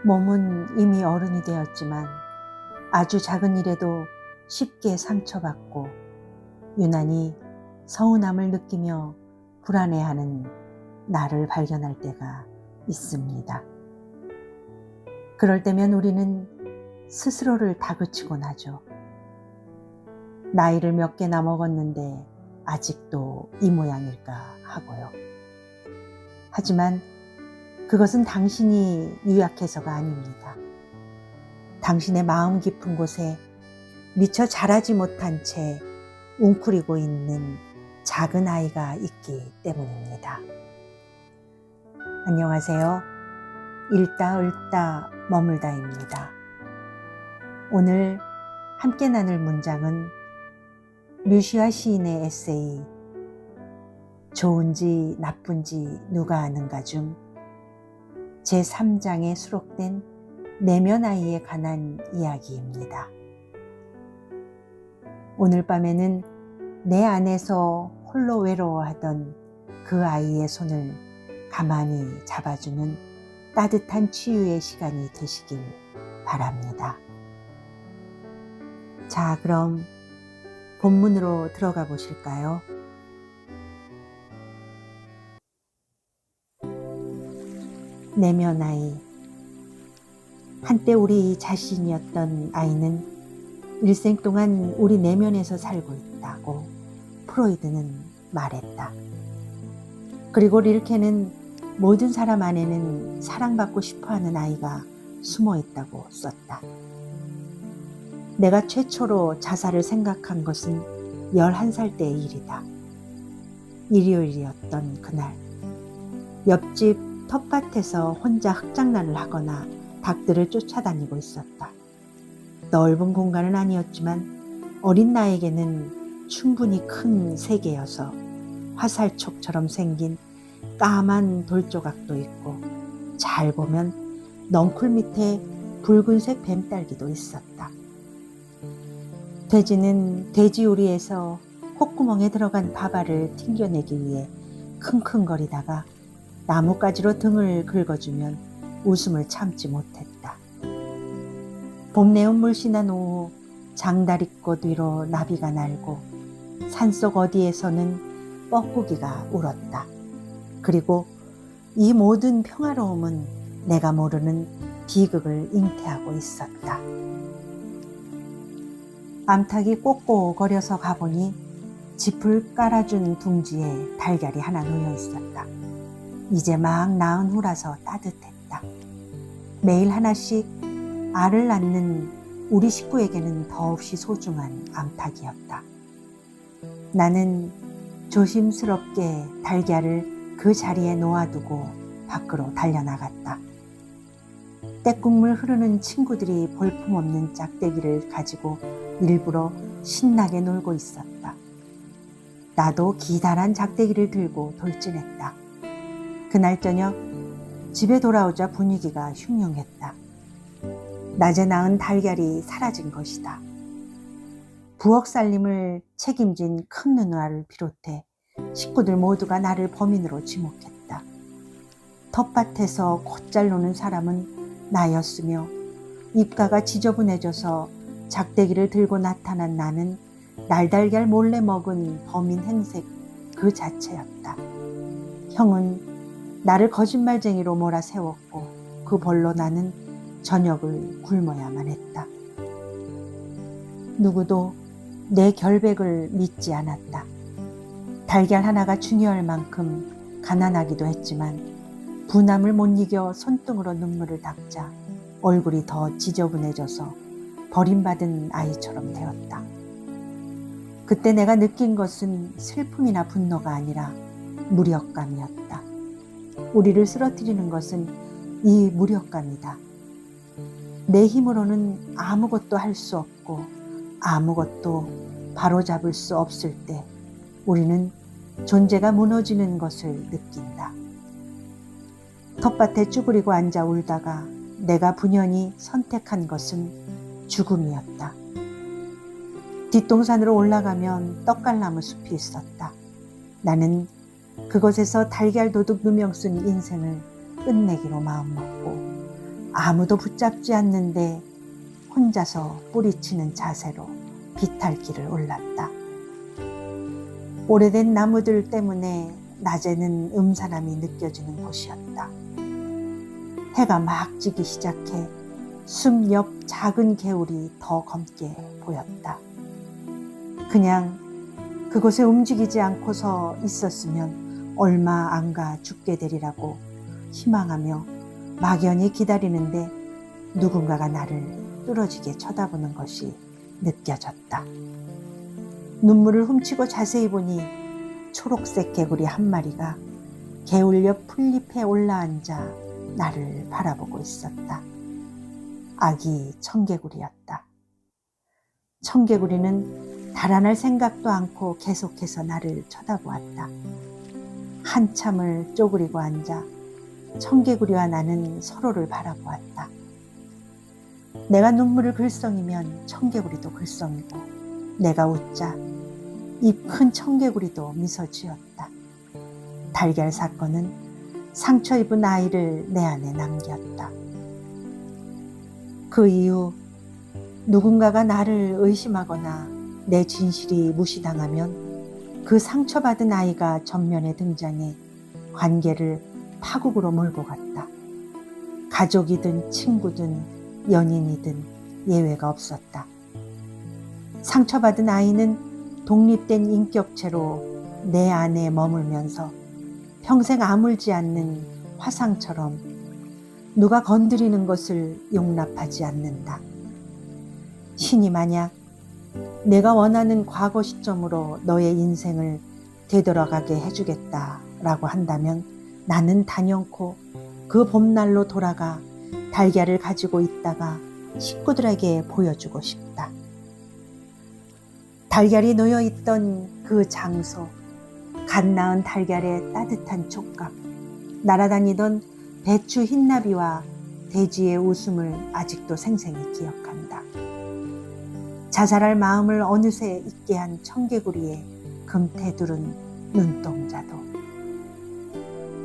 몸은 이미 어른이 되었지만 아주 작은 일에도 쉽게 상처받고 유난히 서운함을 느끼며 불안해하는 나를 발견할 때가 있습니다. 그럴 때면 우리는 스스로를 다그치곤 하죠. 나이를 몇 개나 먹었는데 아직도 이 모양일까 하고요. 하지만 그것은 당신이 유약해서가 아닙니다. 당신의 마음 깊은 곳에 미처 자라지 못한 채 웅크리고 있는 작은 아이가 있기 때문입니다. 안녕하세요. 읽다 읊다 머물다입니다. 오늘 함께 나눌 문장은 류시아 시인의 에세이 좋은지 나쁜지 누가 아는가 중 제3장에 수록된 내면 아이에 관한 이야기입니다. 오늘 밤에는 내 안에서 홀로 외로워하던 그 아이의 손을 가만히 잡아주는 따뜻한 치유의 시간이 되시길 바랍니다. 자, 그럼 본문으로 들어가 보실까요? 내면 아이. 한때 우리 자신이었던 아이는 일생 동안 우리 내면에서 살고 있다고 프로이드는 말했다. 그리고 릴케는 모든 사람 안에는 사랑받고 싶어하는 아이가 숨어 있다고 썼다. 내가 최초로 자살을 생각한 것은 11살 때의 일이다. 일요일이었던 그날, 옆집 텃밭에서 혼자 흙장난을 하거나 닭들을 쫓아다니고 있었다. 넓은 공간은 아니었지만 어린 나에게는 충분히 큰 세계여서 화살촉처럼 생긴 까만 돌조각도 있고 잘 보면 넝쿨 밑에 붉은색 뱀딸기도 있었다. 돼지는 돼지우리에서 콧구멍에 들어간 밥알을 튕겨내기 위해 킁킁거리다가 나뭇가지로 등을 긁어주면 웃음을 참지 못했다. 봄 내음 물씬한 오후 장다리꽃 위로 나비가 날고 산속 어디에서는 뻐꾸기가 울었다. 그리고 이 모든 평화로움은 내가 모르는 비극을 잉태하고 있었다. 암탉이 꼬꼬거려서 가보니 짚을 깔아준 둥지에 달걀이 하나 놓여 있었다. 이제 막 낳은 후라서 따뜻했다. 매일 하나씩 알을 낳는 우리 식구에게는 더없이 소중한 암탉이었다. 나는 조심스럽게 달걀을 그 자리에 놓아두고 밖으로 달려나갔다. 떼국물 흐르는 친구들이 볼품없는 짝대기를 가지고 일부러 신나게 놀고 있었다. 나도 기다란 짝대기를 들고 돌진했다. 그날 저녁 집에 돌아오자 분위기가 흉흉했다. 낮에 낳은 달걀이 사라진 것이다. 부엌 살림을 책임진 큰 누나를 비롯해 식구들 모두가 나를 범인으로 지목했다. 텃밭에서 곧잘 노는 사람은 나였으며 입가가 지저분해져서 작대기를 들고 나타난 나는 날달걀 몰래 먹은 범인 행색 그 자체였다. 형은 나를 거짓말쟁이로 몰아세웠고 그 벌로 나는 저녁을 굶어야만 했다. 누구도 내 결백을 믿지 않았다. 달걀 하나가 중요할 만큼 가난하기도 했지만 분함을 못 이겨 손등으로 눈물을 닦자 얼굴이 더 지저분해져서 버림받은 아이처럼 되었다. 그때 내가 느낀 것은 슬픔이나 분노가 아니라 무력감이었다. 우리를 쓰러뜨리는 것은 이 무력감이다. 내 힘으로는 아무것도 할 수 없고 아무것도 바로잡을 수 없을 때 우리는 존재가 무너지는 것을 느낀다. 텃밭에 쭈그리고 앉아 울다가 내가 분연히 선택한 것은 죽음이었다. 뒷동산으로 올라가면 떡갈나무 숲이 있었다. 나는 그곳에서 달걀 도둑 누명 쓴 인생을 끝내기로 마음먹고 아무도 붙잡지 않는데 혼자서 뿌리치는 자세로 비탈길을 올랐다. 오래된 나무들 때문에 낮에는 음산함이 느껴지는 곳이었다. 해가 막 지기 시작해 숲 옆 작은 개울이 더 검게 보였다. 그냥 그곳에 움직이지 않고서 있었으면 얼마 안 가 죽게 되리라고 희망하며 막연히 기다리는데 누군가가 나를 뚫어지게 쳐다보는 것이 느껴졌다. 눈물을 훔치고 자세히 보니 초록색 개구리 한 마리가 개울 옆 풀잎에 올라앉아 나를 바라보고 있었다. 아기 청개구리였다. 청개구리는 달아날 생각도 않고 계속해서 나를 쳐다보았다. 한참을 쪼그리고 앉아 청개구리와 나는 서로를 바라보았다. 내가 눈물을 글썽이면 청개구리도 글썽이고, 내가 웃자 입 큰 청개구리도 미소 지었다. 달걀 사건은 상처 입은 아이를 내 안에 남겼다. 그 이후 누군가가 나를 의심하거나 내 진실이 무시당하면 그 상처받은 아이가 전면에 등장해 관계를 파국으로 몰고 갔다. 가족이든 친구든 연인이든 예외가 없었다. 상처받은 아이는 독립된 인격체로 내 안에 머물면서 평생 아물지 않는 화상처럼 누가 건드리는 것을 용납하지 않는다. 신이 만약 내가 원하는 과거 시점으로 너의 인생을 되돌아가게 해주겠다라고 한다면 나는 단연코 그 봄날로 돌아가 달걀을 가지고 있다가 식구들에게 보여주고 싶다. 달걀이 놓여있던 그 장소, 갓 낳은 달걀의 따뜻한 촉감, 날아다니던 배추 흰나비와 돼지의 웃음을 아직도 생생히 기억한다. 자살할 마음을 어느새 잊게 한 청개구리의 금태두른 눈동자도.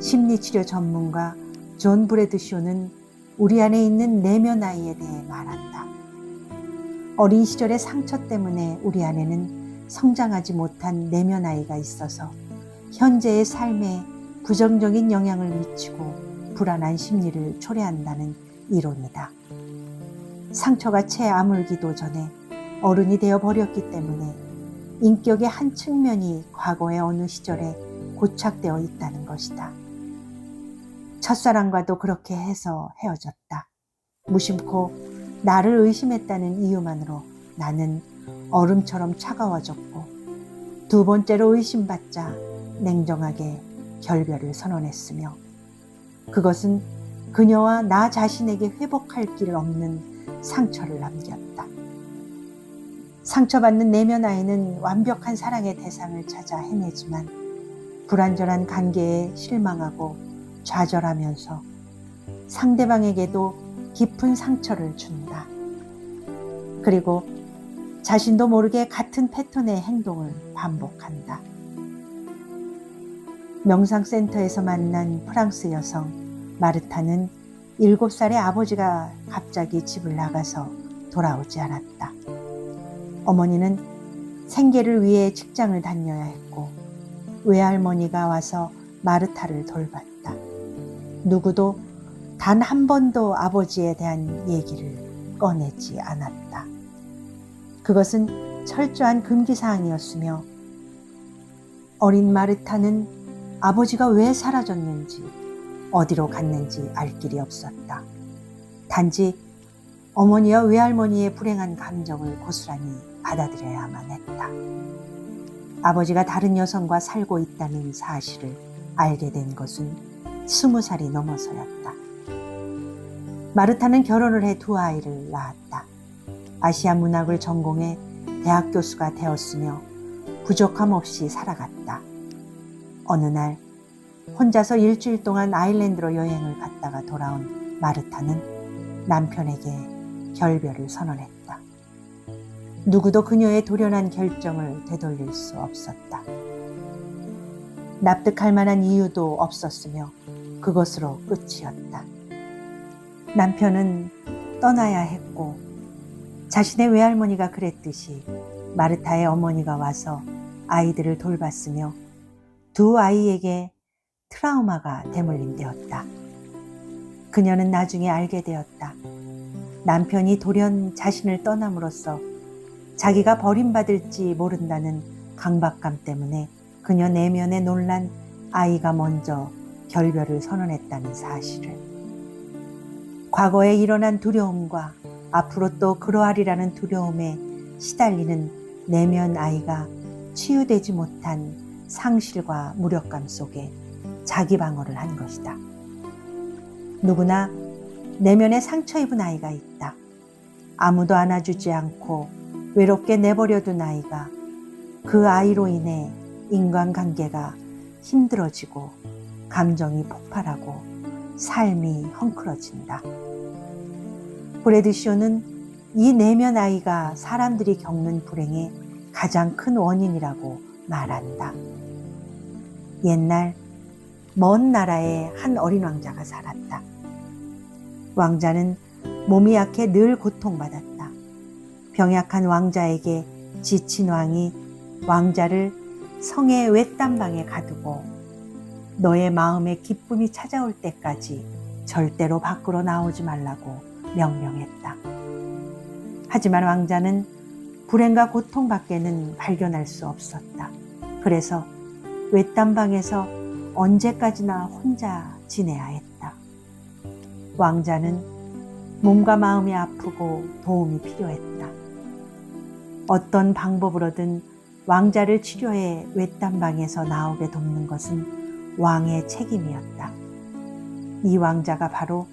심리치료 전문가 존 브래드쇼는 우리 안에 있는 내면 아이에 대해 말한다. 어린 시절의 상처 때문에 우리 안에는 성장하지 못한 내면 아이가 있어서 현재의 삶에 부정적인 영향을 미치고 불안한 심리를 초래한다는 이론이다. 상처가 채 아물기도 전에 어른이 되어 버렸기 때문에 인격의 한 측면이 과거의 어느 시절에 고착되어 있다는 것이다. 첫사랑과도 그렇게 해서 헤어졌다. 무심코 나를 의심했다는 이유만으로 나는 얼음처럼 차가워졌고, 두 번째로 의심받자 냉정하게 결별을 선언했으며, 그것은 그녀와 나 자신에게 회복할 길 없는 상처를 남겼다. 상처받는 내면 아이는 완벽한 사랑의 대상을 찾아 헤매지만 불완전한 관계에 실망하고 좌절하면서 상대방에게도 깊은 상처를 준다. 그리고 자신도 모르게 같은 패턴의 행동을 반복한다. 명상센터에서 만난 프랑스 여성 마르타는 7살의 아버지가 갑자기 집을 나가서 돌아오지 않았다. 어머니는 생계를 위해 직장을 다녀야 했고, 외할머니가 와서 마르타를 돌봤다. 누구도 단 한 번도 아버지에 대한 얘기를 꺼내지 않았다. 그것은 철저한 금기사항이었으며, 어린 마르타는 아버지가 왜 사라졌는지, 어디로 갔는지 알 길이 없었다. 단지 어머니와 외할머니의 불행한 감정을 고스란히 받아들여야만 했다. 아버지가 다른 여성과 살고 있다는 사실을 알게 된 것은 20살이 넘어서였다. 마르타는 결혼을 해 2아이를 낳았다. 아시아 문학을 전공해 대학 교수가 되었으며 부족함 없이 살아갔다. 어느 날 혼자서 일주일 동안 아일랜드로 여행을 갔다가 돌아온 마르타는 남편에게 결별을 선언했다. 누구도 그녀의 돌연한 결정을 되돌릴 수 없었다. 납득할 만한 이유도 없었으며 그것으로 끝이었다. 남편은 떠나야 했고 자신의 외할머니가 그랬듯이 마르타의 어머니가 와서 아이들을 돌봤으며 두 아이에게 트라우마가 대물림되었다. 그녀는 나중에 알게 되었다. 남편이 돌연 자신을 떠남으로써 자기가 버림받을지 모른다는 강박감 때문에 그녀 내면에 놀란 아이가 먼저 결별을 선언했다는 사실을. 과거에 일어난 두려움과 앞으로 또 그러하리라는 두려움에 시달리는 내면 아이가 치유되지 못한 상실과 무력감 속에 자기 방어를 한 것이다. 누구나 내면에 상처 입은 아이가 있다. 아무도 안아주지 않고 외롭게 내버려둔 아이가 그 아이로 인해 인간관계가 힘들어지고 감정이 폭발하고 삶이 헝클어진다. 브래드쇼는 이 내면 아이가 사람들이 겪는 불행의 가장 큰 원인이라고 말한다. 옛날 먼 나라에 한 어린 왕자가 살았다. 왕자는 몸이 약해 늘 고통받았다. 병약한 왕자에게 지친 왕이 왕자를 성의 외딴방에 가두고 너의 마음에 기쁨이 찾아올 때까지 절대로 밖으로 나오지 말라고 명령했다. 하지만 왕자는 불행과 고통밖에는 발견할 수 없었다. 그래서 외딴방에서 언제까지나 혼자 지내야 했다. 왕자는 몸과 마음이 아프고 도움이 필요했다. 어떤 방법으로든 왕자를 치료해 외딴방에서 나오게 돕는 것은 왕의 책임이었다. 이 왕자가 바로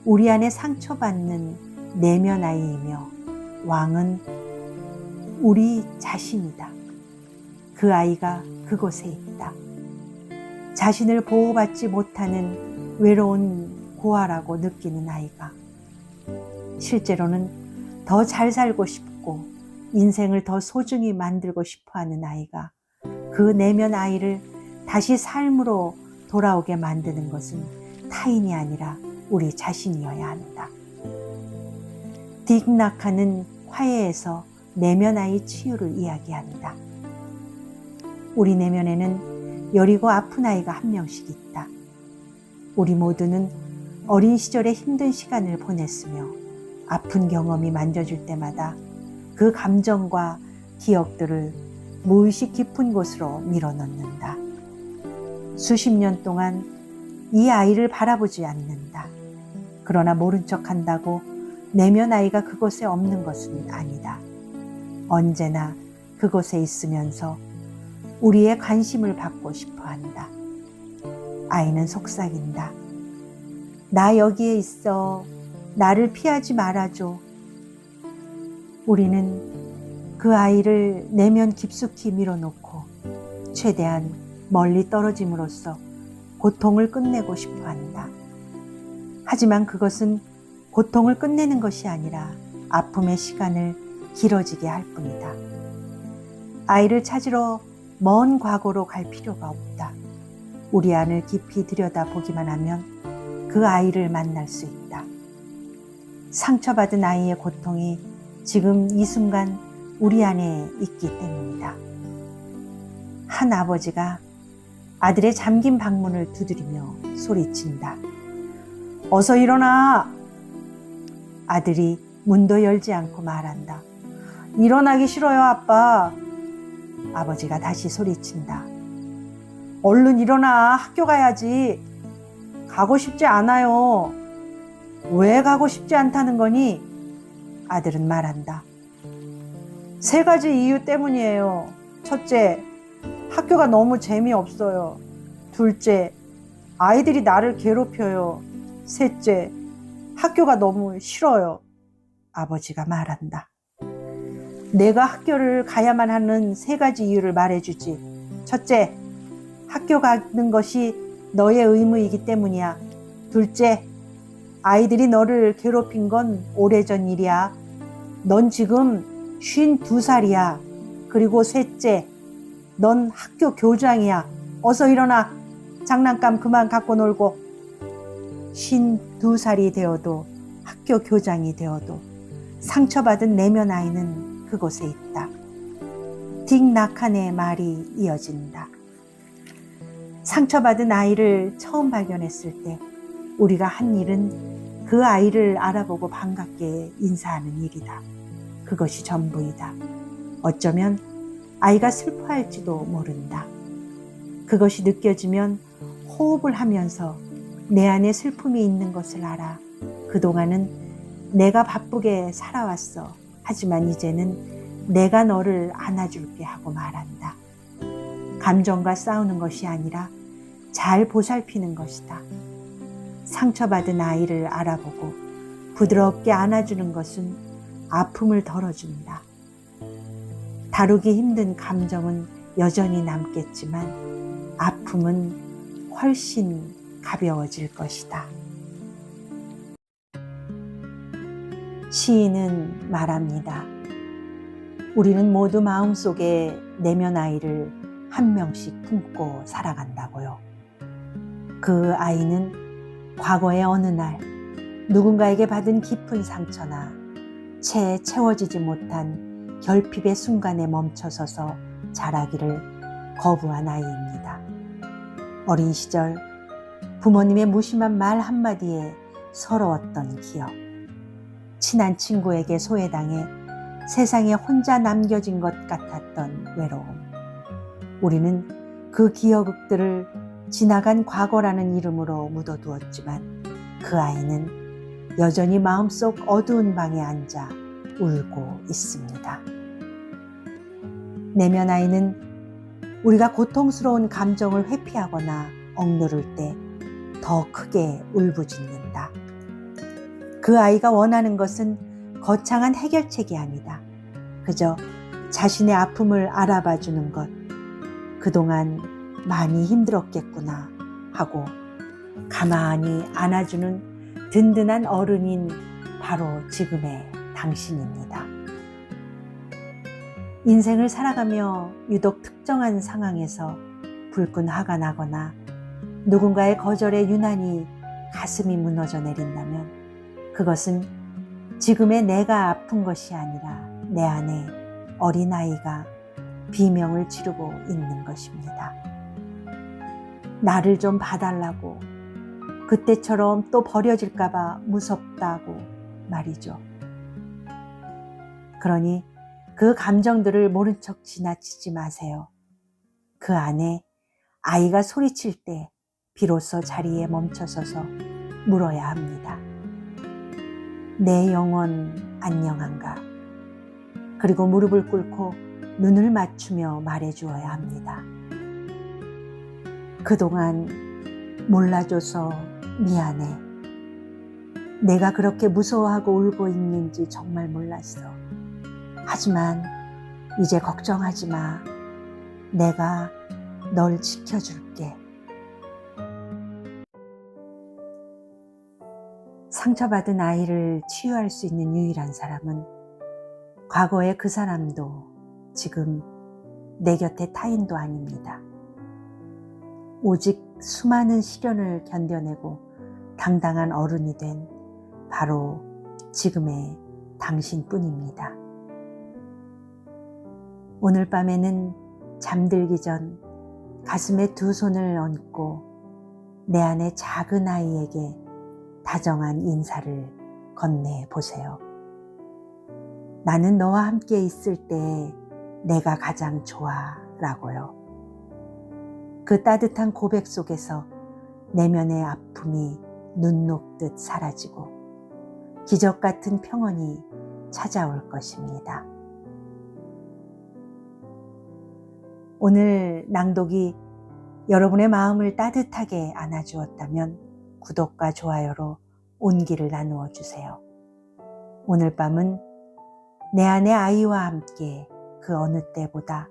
우리 안에 상처받는 내면 아이이며 왕은 우리 자신이다. 그 아이가 그곳에 있다. 자신을 보호받지 못하는 외로운 고아라고 느끼는 아이가 실제로는 더 잘 살고 싶고 인생을 더 소중히 만들고 싶어하는 아이가 그 내면 아이를 다시 삶으로 돌아오게 만드는 것은 타인이 아니라 우리 자신이어야 한다. 딕 나카는 화해에서 내면 아이 치유를 이야기한다. 우리 내면에는 여리고 아픈 아이가 한 명씩 있다. 우리 모두는 어린 시절에 힘든 시간을 보냈으며 아픈 경험이 만져줄 때마다 그 감정과 기억들을 무의식 깊은 곳으로 밀어넣는다. 수십 년 동안 이 아이를 바라보지 않는다. 그러나 모른 척 한다고 내면 아이가 그곳에 없는 것은 아니다. 언제나 그곳에 있으면서 우리의 관심을 받고 싶어 한다. 아이는 속삭인다. 나 여기에 있어. 나를 피하지 말아줘. 우리는 그 아이를 내면 깊숙이 밀어놓고 최대한 멀리 떨어짐으로써 고통을 끝내고 싶어 한다. 하지만 그것은 고통을 끝내는 것이 아니라 아픔의 시간을 길어지게 할 뿐이다. 아이를 찾으러 먼 과거로 갈 필요가 없다. 우리 안을 깊이 들여다보기만 하면 그 아이를 만날 수 있다. 상처받은 아이의 고통이 지금 이 순간 우리 안에 있기 때문이다. 한 아버지가 아들의 잠긴 방문을 두드리며 소리친다. 어서 일어나! 아들이 문도 열지 않고 말한다. 일어나기 싫어요, 아빠. 아버지가 다시 소리친다. 얼른 일어나, 학교 가야지. 가고 싶지 않아요. 왜 가고 싶지 않다는 거니? 아들은 말한다. 3가지 이유 때문이에요. 첫째, 학교가 너무 재미없어요. 둘째, 아이들이 나를 괴롭혀요. 셋째, 학교가 너무 싫어요. 아버지가 말한다. 내가 학교를 가야만 하는 3가지 이유를 말해주지. 첫째, 학교 가는 것이 너의 의무이기 때문이야. 둘째, 아이들이 너를 괴롭힌 건 오래전 일이야. 넌 지금 52살이야. 그리고 셋째, 넌 학교 교장이야. 어서 일어나. 장난감 그만 갖고 놀고. 52살이 되어도 학교 교장이 되어도 상처받은 내면 아이는 그곳에 있다. 딕 나칸의 말이 이어진다. 상처받은 아이를 처음 발견했을 때 우리가 한 일은 그 아이를 알아보고 반갑게 인사하는 일이다. 그것이 전부이다. 어쩌면 아이가 슬퍼할지도 모른다. 그것이 느껴지면 호흡을 하면서 내 안에 슬픔이 있는 것을 알아. 그동안은 내가 바쁘게 살아왔어. 하지만 이제는 내가 너를 안아줄게 하고 말한다. 감정과 싸우는 것이 아니라 잘 보살피는 것이다. 상처받은 아이를 알아보고 부드럽게 안아주는 것은 아픔을 덜어준다. 다루기 힘든 감정은 여전히 남겠지만 아픔은 훨씬 가벼워질 것이다. 시인은 말합니다. 우리는 모두 마음속에 내면 아이를 한 명씩 품고 살아간다고요. 그 아이는 과거의 어느 날 누군가에게 받은 깊은 상처나 채 채워지지 못한 결핍의 순간에 멈춰서서 자라기를 거부한 아이입니다. 어린 시절 부모님의 무심한 말 한마디에 서러웠던 기억, 친한 친구에게 소외당해 세상에 혼자 남겨진 것 같았던 외로움. 우리는 그 기억들을 지나간 과거라는 이름으로 묻어두었지만 그 아이는 여전히 마음속 어두운 방에 앉아 울고 있습니다. 내면 아이는 우리가 고통스러운 감정을 회피하거나 억누를 때 더 크게 울부짖는다. 그 아이가 원하는 것은 거창한 해결책이 아니다. 그저 자신의 아픔을 알아봐 주는 것. 그동안 많이 힘들었겠구나 하고 가만히 안아주는 든든한 어른인 바로 지금의 당신입니다. 인생을 살아가며 유독 특정한 상황에서 불끈 화가 나거나 누군가의 거절에 유난히 가슴이 무너져 내린다면 그것은 지금의 내가 아픈 것이 아니라 내 안에 어린아이가 비명을 지르고 있는 것입니다. 나를 좀 봐달라고, 그때처럼 또 버려질까봐 무섭다고 말이죠. 그러니 그 감정들을 모른 척 지나치지 마세요. 그 안에 아이가 소리칠 때 비로소 자리에 멈춰서서 물어야 합니다. 내 영혼 안녕한가? 그리고 무릎을 꿇고 눈을 맞추며 말해주어야 합니다. 그동안 몰라줘서 미안해. 내가 그렇게 무서워하고 울고 있는지 정말 몰랐어. 하지만 이제 걱정하지 마. 내가 널 지켜줄게. 상처받은 아이를 치유할 수 있는 유일한 사람은 과거의 그 사람도 지금 내 곁에 타인도 아닙니다. 오직 수많은 시련을 견뎌내고 당당한 어른이 된 바로 지금의 당신뿐입니다. 오늘 밤에는 잠들기 전 가슴에 두 손을 얹고 내 안의 작은 아이에게 다정한 인사를 건네보세요. 나는 너와 함께 있을 때 내가 가장 좋아 라고요. 그 따뜻한 고백 속에서 내면의 아픔이 눈 녹듯 사라지고 기적 같은 평온이 찾아올 것입니다. 오늘 낭독이 여러분의 마음을 따뜻하게 안아주었다면 구독과 좋아요로 온기를 나누어 주세요. 오늘 밤은 내 안의 아이와 함께 그 어느 때보다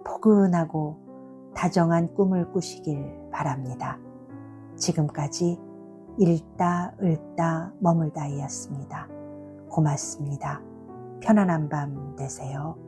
포근하고 다정한 꿈을 꾸시길 바랍니다. 지금까지 읽다 읊다 머물다이였습니다. 고맙습니다. 편안한 밤 되세요.